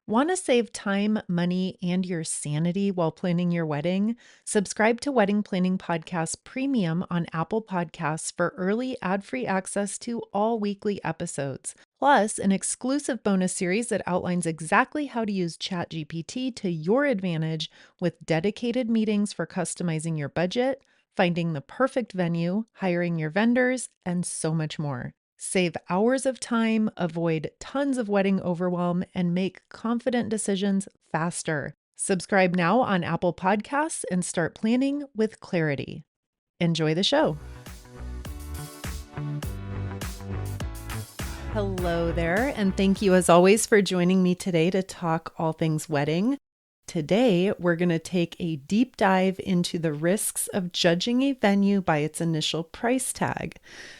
Want to save time, money, and your sanity while planning your wedding? Subscribe to Wedding Planning Podcast Premium on Apple Podcasts for early ad-free access to all weekly episodes, plus an exclusive bonus series that outlines exactly how to use ChatGPT to your advantage with dedicated meetings for customizing your budget, finding the perfect venue, hiring your vendors, and so much more. Save hours of time, avoid tons of wedding overwhelm, and make confident decisions faster. Subscribe now on Apple Podcasts and start planning with clarity. Enjoy the show. Hello there, and thank you as always for joining me today to talk all things wedding. Today, we're going to take a deep dive into the risks of judging a venue by its initial price tag,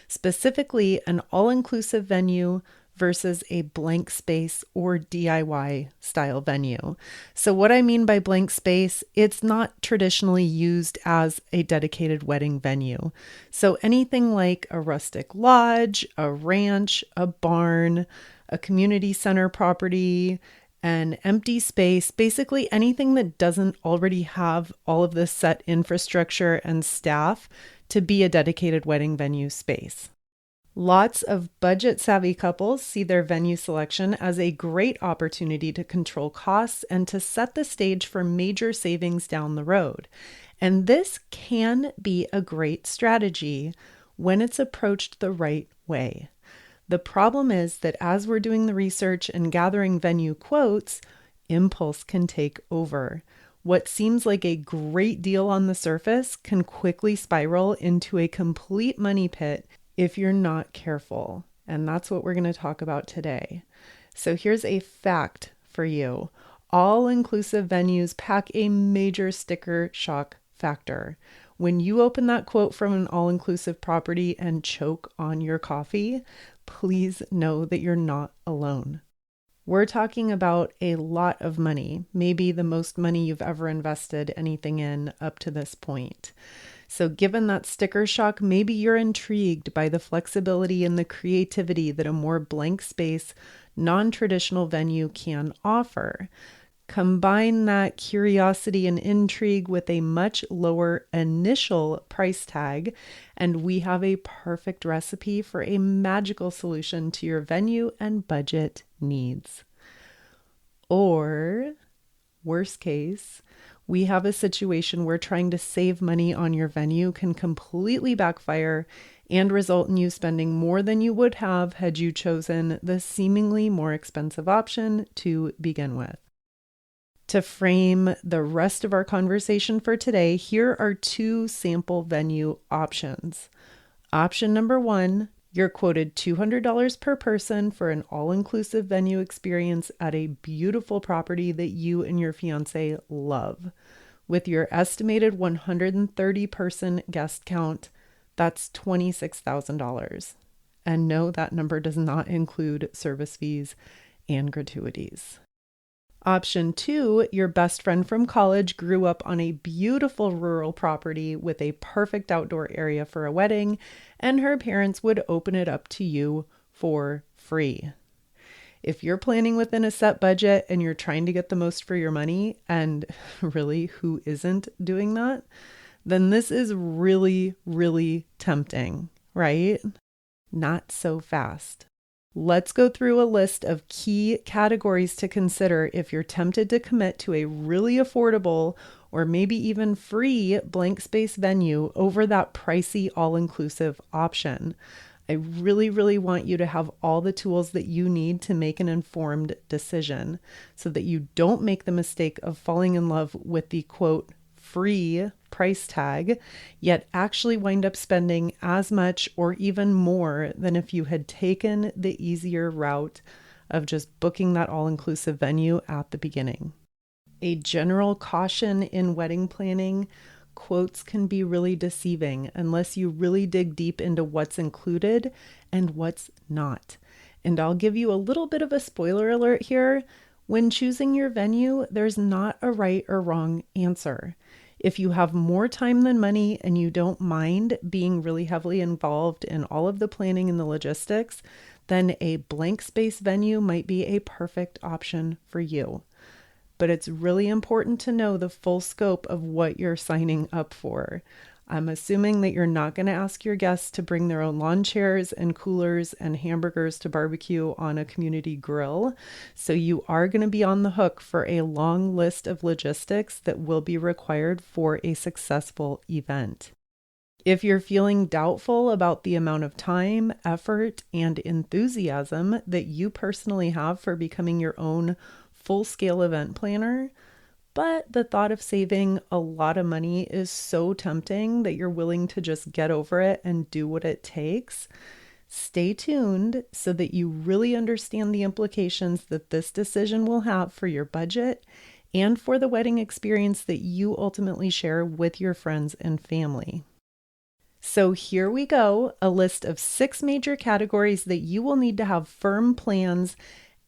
specifically an all-inclusive venue versus a blank space or DIY style venue. So what I mean by blank space, it's not traditionally used as a dedicated wedding venue. So anything like a rustic lodge, a ranch, a barn, a community center property, an empty space, basically anything that doesn't already have all of this set infrastructure and staff to be a dedicated wedding venue space. Lots of budget-savvy couples see their venue selection as a great opportunity to control costs and to set the stage for major savings down the road. And this can be a great strategy when it's approached the right way. The problem is that as we're doing the research and gathering venue quotes, impulse can take over. What seems like a great deal on the surface can quickly spiral into a complete money pit if you're not careful. And that's what we're going to talk about today. So here's a fact for you. All-inclusive venues pack a major sticker shock factor. When you open that quote from an all-inclusive property and choke on your coffee, please know that you're not alone. We're talking about a lot of money, maybe the most money you've ever invested anything in up to this point. So given that sticker shock, maybe you're intrigued by the flexibility and the creativity that a more blank space, non-traditional venue can offer. Combine that curiosity and intrigue with a much lower initial price tag, and we have a perfect recipe for a magical solution to your venue and budget needs. Or, worst case, we have a situation where trying to save money on your venue can completely backfire and result in you spending more than you would have had you chosen the seemingly more expensive option to begin with. To frame the rest of our conversation for today, here are two sample venue options. Option number one, you're quoted $200 per person for an all-inclusive venue experience at a beautiful property that you and your fiance love. With your estimated 130-person guest count, that's $26,000. And no, that number does not include service fees and gratuities. Option two, your best friend from college grew up on a beautiful rural property with a perfect outdoor area for a wedding, and her parents would open it up to you for free. If you're planning within a set budget and you're trying to get the most for your money, and really, who isn't doing that? Then this is really, really tempting, right? Not so fast. Let's go through a list of key categories to consider if you're tempted to commit to a really affordable or maybe even free blank space venue over that pricey all-inclusive option. I really, really want you to have all the tools that you need to make an informed decision so that you don't make the mistake of falling in love with the quote, free price tag, yet actually wind up spending as much or even more than if you had taken the easier route of just booking that all-inclusive venue at the beginning. A general caution in wedding planning, quotes can be really deceiving unless you really dig deep into what's included and what's not. And I'll give you a little bit of a spoiler alert here. When choosing your venue, there's not a right or wrong answer. If you have more time than money and you don't mind being really heavily involved in all of the planning and the logistics, then a blank space venue might be a perfect option for you. But it's really important to know the full scope of what you're signing up for. I'm assuming that you're not going to ask your guests to bring their own lawn chairs and coolers and hamburgers to barbecue on a community grill. So you are going to be on the hook for a long list of logistics that will be required for a successful event. If you're feeling doubtful about the amount of time, effort, and enthusiasm that you personally have for becoming your own full-scale event planner, but the thought of saving a lot of money is so tempting that you're willing to just get over it and do what it takes, stay tuned so that you really understand the implications that this decision will have for your budget and for the wedding experience that you ultimately share with your friends and family. So here we go, a list of 6 major categories that you will need to have firm plans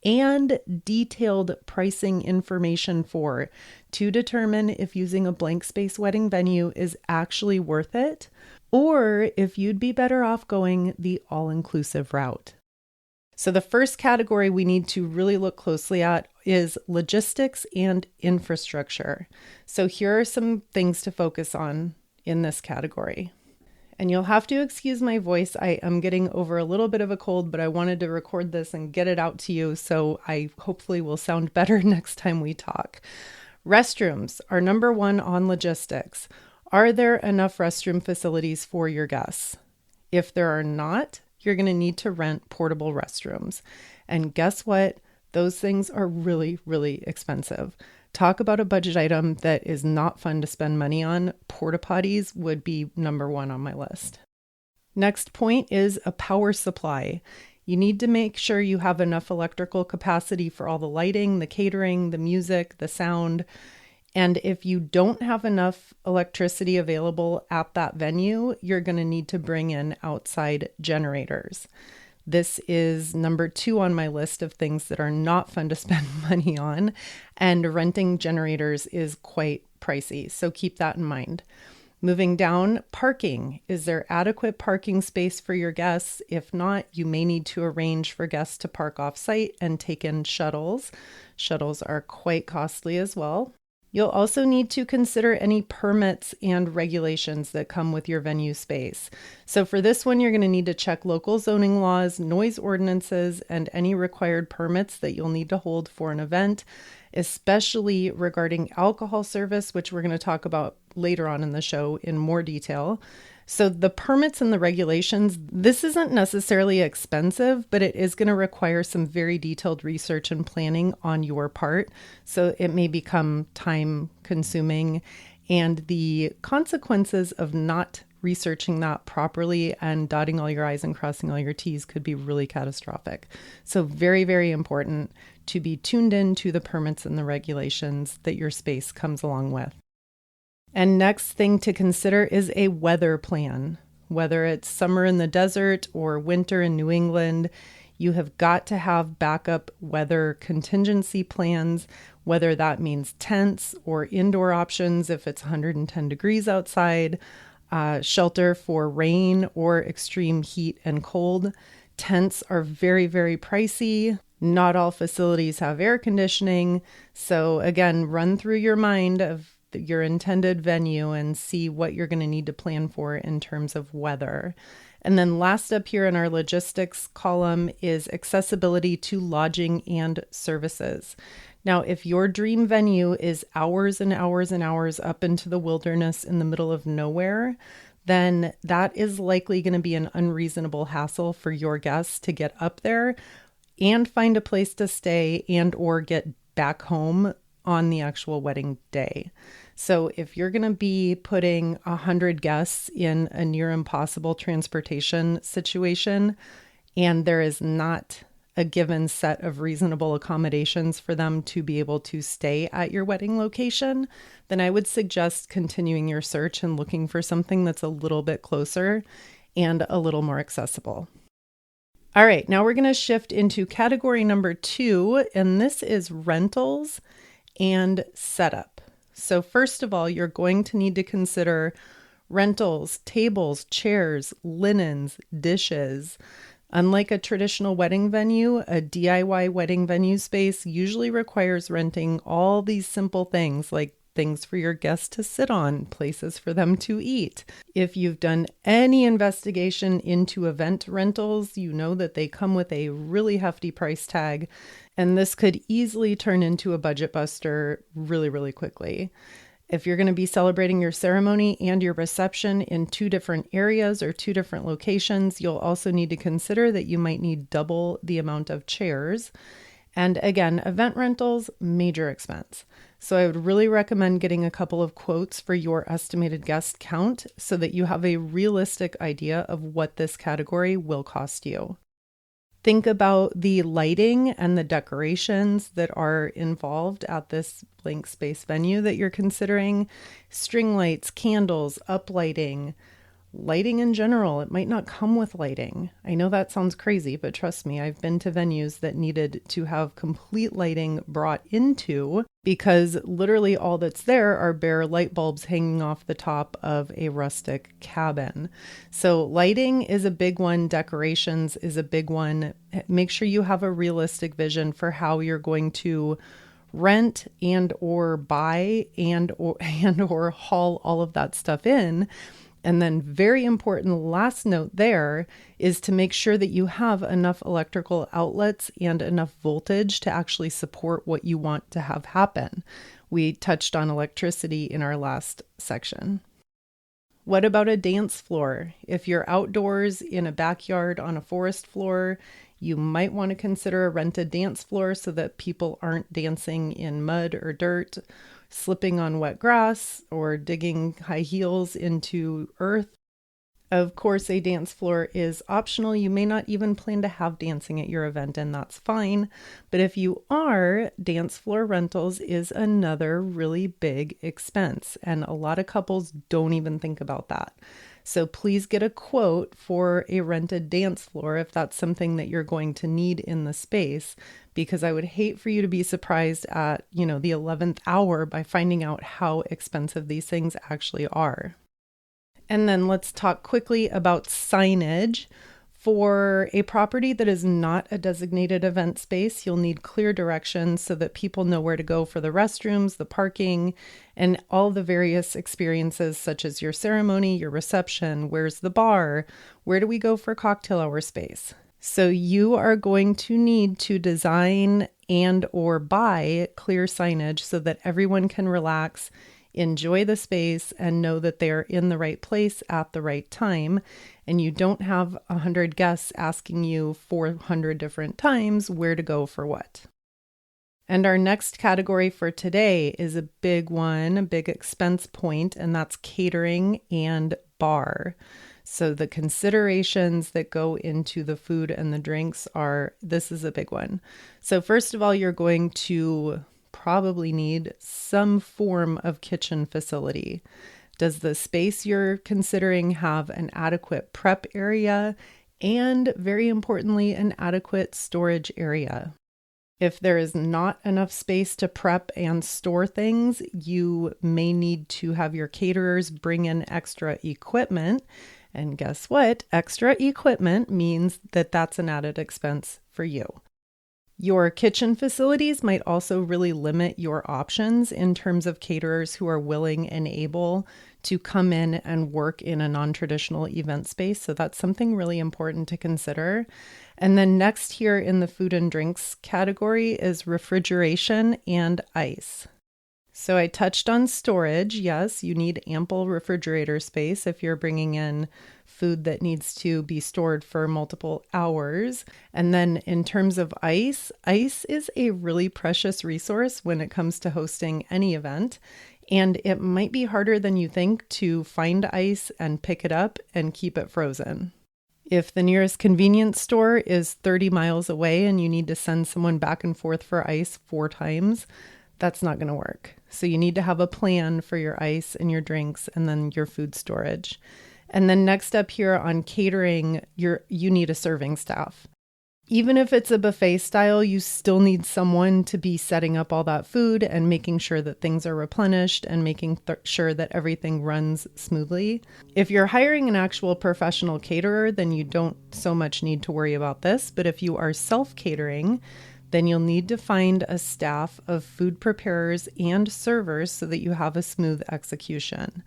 and detailed pricing information for to determine if using a blank space wedding venue is actually worth it, or if you'd be better off going the all-inclusive route. So the first category we need to really look closely at is logistics and infrastructure. So here are some things to focus on in this category. And you'll have to excuse my voice. I am getting over a little bit of a cold, but I wanted to record this and get it out to you, so I hopefully will sound better next time we talk. Restrooms are number 1 on logistics. Are there enough restroom facilities for your guests? If there are not, you're going to need to rent portable restrooms. And guess what? Those things are really, really expensive. Talk about a budget item that is not fun to spend money on. Porta potties would be number 1 on my list. Next point is a power supply. You need to make sure you have enough electrical capacity for all the lighting, the catering, the music, the sound. And if you don't have enough electricity available at that venue, you're going to need to bring in outside generators. This is number 2 on my list of things that are not fun to spend money on, and renting generators is quite pricey, so keep that in mind. Moving down, parking. Is there adequate parking space for your guests? If not, you may need to arrange for guests to park off-site and take in shuttles. Shuttles are quite costly as well. You'll also need to consider any permits and regulations that come with your venue space. So for this one, you're going to need to check local zoning laws, noise ordinances, and any required permits that you'll need to hold for an event, especially regarding alcohol service, which we're going to talk about later on in the show in more detail. So the permits and the regulations, this isn't necessarily expensive, but it is going to require some very detailed research and planning on your part. So it may become time consuming, and the consequences of not researching that properly and dotting all your I's and crossing all your T's could be really catastrophic. So very, very important to be tuned in to the permits and the regulations that your space comes along with. And next thing to consider is a weather plan. Whether it's summer in the desert or winter in New England, you have got to have backup weather contingency plans, whether that means tents or indoor options if it's 110 degrees outside, shelter for rain or extreme heat and cold. Tents are very, very pricey. Not all facilities have air conditioning. So again, run through your mind of your intended venue and see what you're going to need to plan for in terms of weather. And then last up here in our logistics column is accessibility to lodging and services. Now, if your dream venue is hours and hours and hours up into the wilderness in the middle of nowhere, then that is likely going to be an unreasonable hassle for your guests to get up there and find a place to stay and or get back home on the actual wedding day. So if you're going to be putting 100 guests in a near impossible transportation situation, and there is not a given set of reasonable accommodations for them to be able to stay at your wedding location, then I would suggest continuing your search and looking for something that's a little bit closer and a little more accessible. All right, now we're going to shift into category number 2, and this is rentals and setup. So first of all, you're going to need to consider rentals, tables, chairs, linens, dishes. Unlike a traditional wedding venue, a DIY wedding venue space usually requires renting all these simple things like things for your guests to sit on, places for them to eat. If you've done any investigation into event rentals, you know that they come with a really hefty price tag, and this could easily turn into a budget buster really, really quickly. If you're going to be celebrating your ceremony and your reception in two different areas or two different locations, you'll also need to consider that you might need double the amount of chairs. And again, event rentals, major expense. So I would really recommend getting a couple of quotes for your estimated guest count so that you have a realistic idea of what this category will cost you. Think about the lighting and the decorations that are involved at this blank space venue that you're considering. String lights, candles, uplighting, lighting in general. It might not come with lighting. I know that sounds crazy, but trust me, I've been to venues that needed to have complete lighting brought into because literally all that's there are bare light bulbs hanging off the top of a rustic cabin. So lighting is a big one. Decorations is a big one. Make sure you have a realistic vision for how you're going to rent and or buy and or haul all of that stuff in. And then very important last note there is to make sure that you have enough electrical outlets and enough voltage to actually support what you want to have happen. We touched on electricity in our last section. What about a dance floor? If you're outdoors in a backyard on a forest floor, you might want to consider a rented dance floor so that people aren't dancing in mud or dirt, slipping on wet grass, or digging high heels into earth. Of course, a dance floor is optional. You may not even plan to have dancing at your event, and that's fine. But if you are, dance floor rentals is another really big expense, and a lot of couples don't even think about that. So please get a quote for a rented dance floor if that's something that you're going to need in the space, because I would hate for you to be surprised at, the 11th hour by finding out how expensive these things actually are. And then let's talk quickly about signage. For a property that is not a designated event space, you'll need clear directions so that people know where to go for the restrooms, the parking, and all the various experiences such as your ceremony, your reception, where's the bar, where do we go for cocktail hour space. So you are going to need to design and or buy clear signage so that everyone can relax, enjoy the space, and know that they're in the right place at the right time. And you don't have 100 guests asking you 400 different times where to go for what. And our next category for today is a big one, a big expense point, and that's catering and bar. So the considerations that go into the food and the drinks this is a big one. So first of all, you're going to probably need some form of kitchen facility. Does the space you're considering have an adequate prep area and, very importantly, an adequate storage area? If there is not enough space to prep and store things, you may need to have your caterers bring in extra equipment. And guess what? Extra equipment means that that's an added expense for you. Your kitchen facilities might also really limit your options in terms of caterers who are willing and able to come in and work in a non-traditional event space. So that's something really important to consider. And then next here in the food and drinks category is refrigeration and ice. So I touched on storage. Yes, you need ample refrigerator space if you're bringing in food that needs to be stored for multiple hours. And then in terms of ice is a really precious resource when it comes to hosting any event. And it might be harder than you think to find ice and pick it up and keep it frozen. If the nearest convenience store is 30 miles away and you need to send someone back and forth for ice 4 times, that's not going to work. So you need to have a plan for your ice and your drinks and then your food storage. And then next up here on catering, you need a serving staff. Even if it's a buffet style, you still need someone to be setting up all that food and making sure that things are replenished and making sure that everything runs smoothly. If you're hiring an actual professional caterer, then you don't so much need to worry about this. But if you are self-catering, then you'll need to find a staff of food preparers and servers so that you have a smooth execution.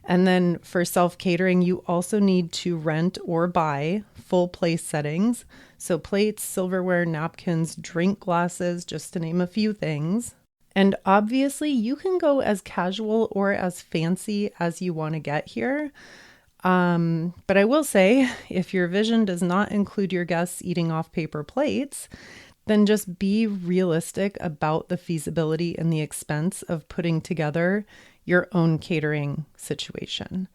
And then for self-catering, you also need to rent or buy full place settings. So plates, silverware, napkins, drink glasses, just to name a few things. And obviously you can go as casual or as fancy as you want to get here. But I will say, if your vision does not include your guests eating off paper plates, then just be realistic about the feasibility and the expense of putting together your own catering situation.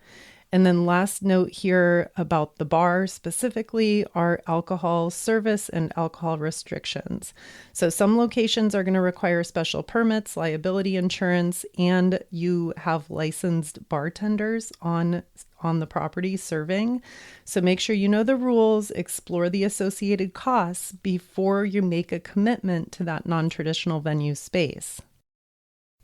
And then last note here about the bar specifically are alcohol service and alcohol restrictions. So some locations are going to require special permits, liability insurance, and you have licensed bartenders on the property serving. So make sure you know the rules, explore the associated costs before you make a commitment to that non-traditional venue space.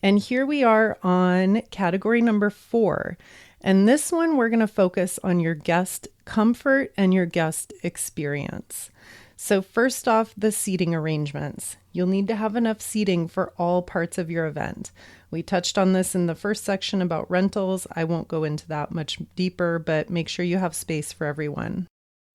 And here we are on category number 4. And this one, we're going to focus on your guest comfort and your guest experience. So first off, the seating arrangements. You'll need to have enough seating for all parts of your event. We touched on this in the first section about rentals. I won't go into that much deeper, but make sure you have space for everyone.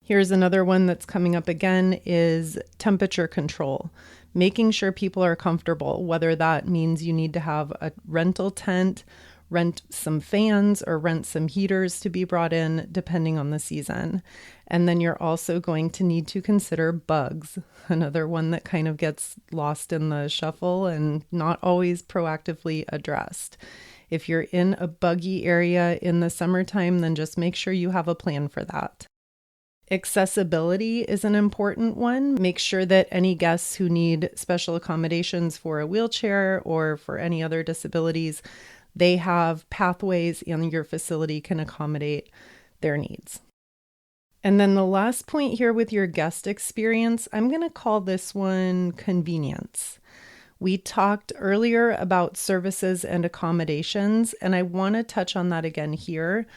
Here's another one that's coming up again is temperature control. Making sure people are comfortable, whether that means you need to have a rental tent, rent some fans, or rent some heaters to be brought in, depending on the season. And then you're also going to need to consider bugs, another one that kind of gets lost in the shuffle and not always proactively addressed. If you're in a buggy area in the summertime, then just make sure you have a plan for that. Accessibility is an important one. Make sure that any guests who need special accommodations for a wheelchair or for any other disabilities, they have pathways and your facility can accommodate their needs. And then the last point here with your guest experience, I'm going to call this one convenience. We talked earlier about services and accommodations, and I want to touch on that again here.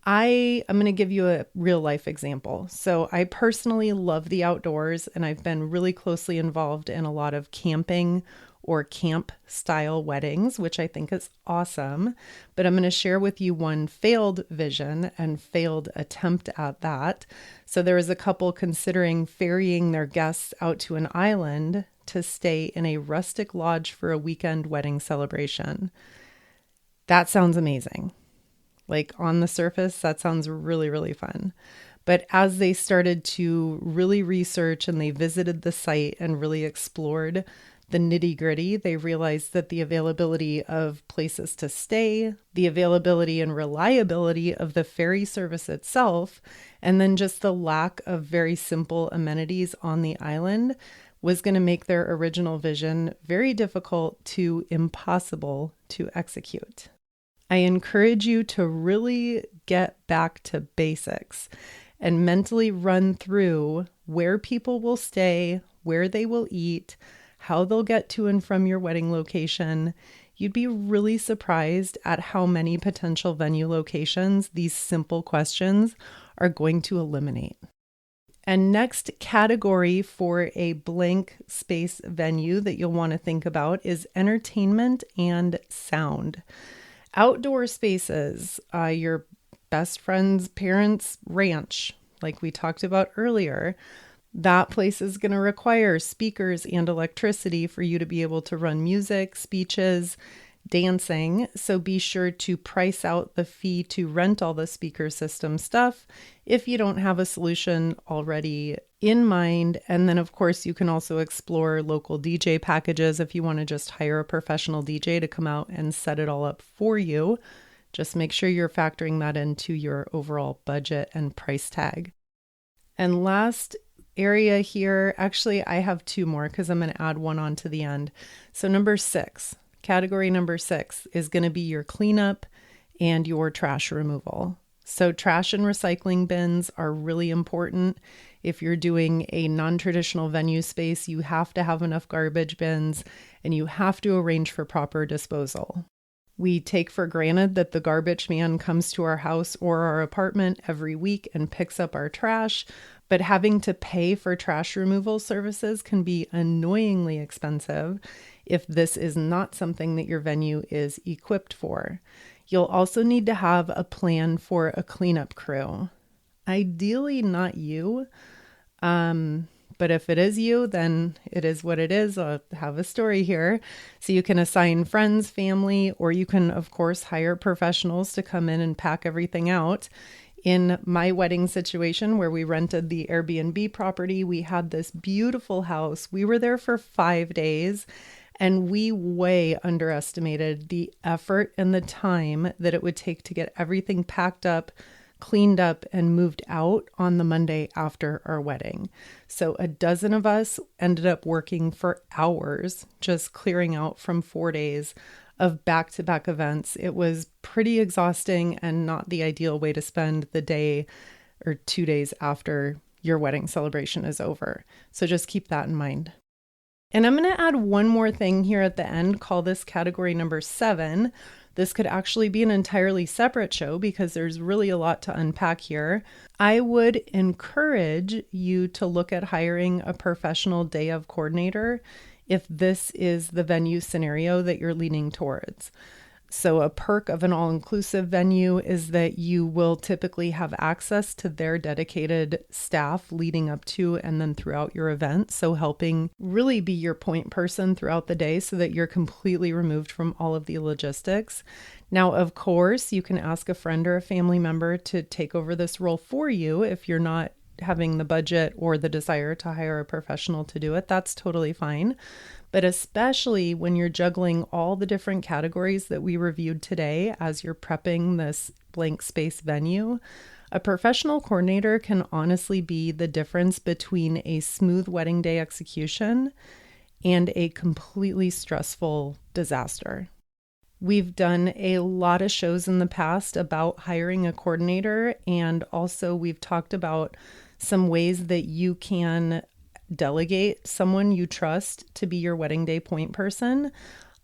I'm going to give you a real life example. So I personally love the outdoors, and I've been really closely involved in a lot of camping or camp style weddings, which I think is awesome. But I'm going to share with you one failed vision and failed attempt at that. So there was a couple considering ferrying their guests out to an island to stay in a rustic lodge for a weekend wedding celebration. That sounds amazing. Like on the surface, that sounds really, really fun. But as they started to really research and they visited the site and really explored the nitty-gritty, they realized that the availability of places to stay, the availability and reliability of the ferry service itself, and then just the lack of very simple amenities on the island was going to make their original vision very difficult to impossible to execute. I encourage you to really get back to basics and mentally run through where people will stay, where they will eat, how they'll get to and from your wedding location. You'd be really surprised at how many potential venue locations these simple questions are going to eliminate. And next category for a blank space venue that you'll want to think about is entertainment and sound. Outdoor spaces, your best friend's parents' ranch, like we talked about earlier, that place is going to require speakers and electricity for you to be able to run music, speeches, dancing. So be sure to price out the fee to rent all the speaker system stuff if you don't have a solution already in mind. And then, of course, you can also explore local DJ packages if you want to just hire a professional DJ to come out and set it all up for you. Just make sure you're factoring that into your overall budget and price tag. And last area here, actually, I have two more because I'm going to add one on to the end. So category number 6 is going to be your cleanup and your trash removal. So trash and recycling bins are really important. If you're doing a non-traditional venue space, you have to have enough garbage bins and you have to arrange for proper disposal. We take for granted that the garbage man comes to our house or our apartment every week and picks up our trash, but having to pay for trash removal services can be annoyingly expensive if this is not something that your venue is equipped for. You'll also need to have a plan for a cleanup crew. Ideally, not you. But if it is you, then it is what it is. I'll have a story here. So you can assign friends, family, or you can, of course, hire professionals to come in and pack everything out. In my wedding situation where we rented the Airbnb property, we had this beautiful house. We were there for 5 days. And we way underestimated the effort and the time that it would take to get everything packed up, cleaned up, and moved out on the Monday after our wedding. So a dozen of us ended up working for hours, just clearing out from 4 days of back-to-back events. It was pretty exhausting and not the ideal way to spend the day or 2 days after your wedding celebration is over. So just keep that in mind. And I'm going to add one more thing here at the end, call this category number 7. This could actually be an entirely separate show because there's really a lot to unpack here. I would encourage you to look at hiring a professional day of coordinator if this is the venue scenario that you're leaning towards. So a perk of an all-inclusive venue is that you will typically have access to their dedicated staff leading up to and then throughout your event. So helping really be your point person throughout the day so that you're completely removed from all of the logistics. Now, of course, you can ask a friend or a family member to take over this role for you if you're not having the budget or the desire to hire a professional to do it. That's totally fine. But especially when you're juggling all the different categories that we reviewed today as you're prepping this blank space venue, a professional coordinator can honestly be the difference between a smooth wedding day execution and a completely stressful disaster. We've done a lot of shows in the past about hiring a coordinator, and also we've talked about some ways that you can delegate someone you trust to be your wedding day point person.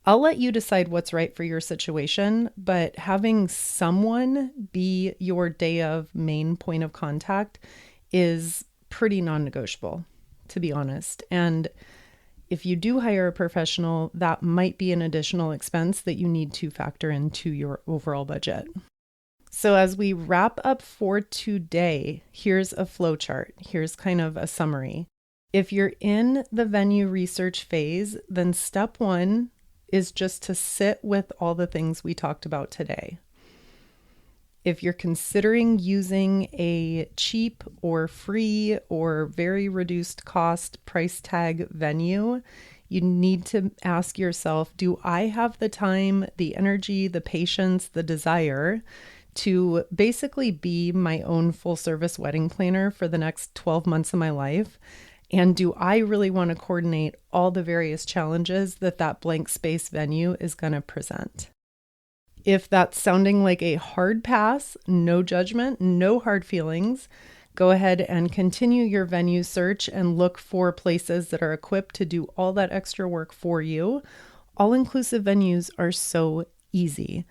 I'll let you decide what's right for your situation, but having someone be your day of main point of contact is pretty non-negotiable, to be honest. And if you do hire a professional, that might be an additional expense that you need to factor into your overall budget. So as we wrap up for today, here's a flow chart. Here's kind of a summary. If you're in the venue research phase, then step 1 is just to sit with all the things we talked about today. If you're considering using a cheap or free or very reduced cost price tag venue, you need to ask yourself, do I have the time, the energy, the patience, the desire to basically be my own full service wedding planner for the next 12 months of my life? And do I really want to coordinate all the various challenges that blank space venue is going to present? If that's sounding like a hard pass, no judgment, no hard feelings, go ahead and continue your venue search and look for places that are equipped to do all that extra work for you. All-inclusive venues are so easy,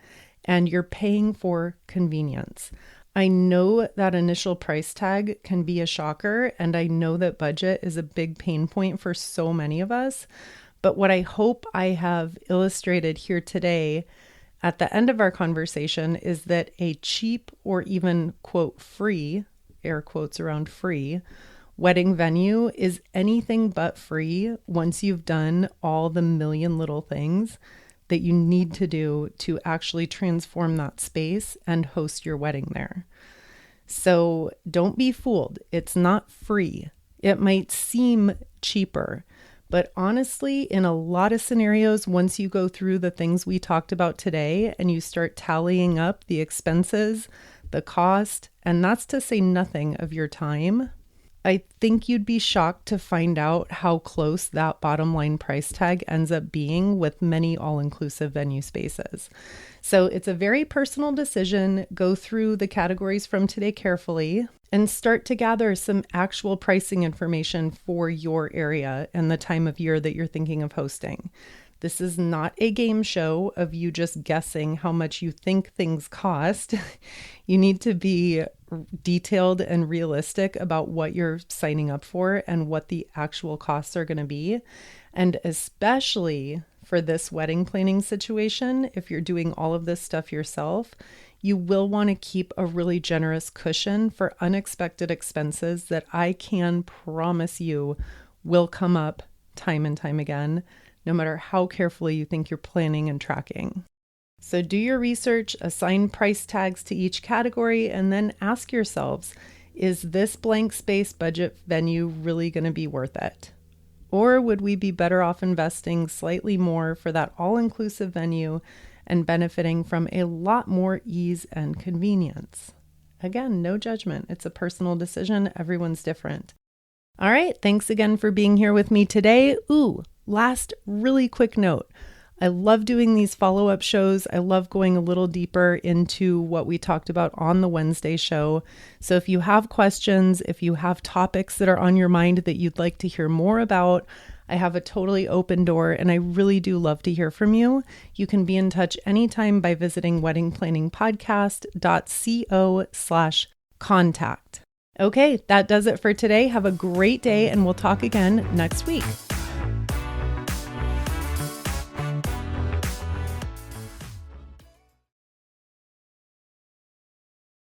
and you're paying for convenience. I know that initial price tag can be a shocker, and I know that budget is a big pain point for so many of us. But what I hope I have illustrated here today at the end of our conversation is that a cheap or even, quote, free, air quotes around free, wedding venue is anything but free once you've done all the million little things that you need to do to actually transform that space and host your wedding there. So don't be fooled. It's not free. It might seem cheaper, but honestly, in a lot of scenarios, once you go through the things we talked about today and you start tallying up the expenses, the cost, and that's to say nothing of your time, I think you'd be shocked to find out how close that bottom line price tag ends up being with many all-inclusive venue spaces. So it's a very personal decision. Go through the categories from today carefully and start to gather some actual pricing information for your area and the time of year that you're thinking of hosting. This is not a game show of you just guessing how much you think things cost. You need to be detailed and realistic about what you're signing up for and what the actual costs are going to be. And especially for this wedding planning situation, if you're doing all of this stuff yourself, you will want to keep a really generous cushion for unexpected expenses that I can promise you will come up time and time again, no matter how carefully you think you're planning and tracking. So do your research, assign price tags to each category, and then ask yourselves, is this blank space budget venue really going to be worth it? Or would we be better off investing slightly more for that all-inclusive venue and benefiting from a lot more ease and convenience? Again, no judgment. It's a personal decision. Everyone's different. All right. Thanks again for being here with me today. Last really quick note. I love doing these follow-up shows. I love going a little deeper into what we talked about on the Wednesday show. So if you have questions, if you have topics that are on your mind that you'd like to hear more about, I have a totally open door and I really do love to hear from you. You can be in touch anytime by visiting weddingplanningpodcast.co/contact. Okay, that does it for today. Have a great day and we'll talk again next week.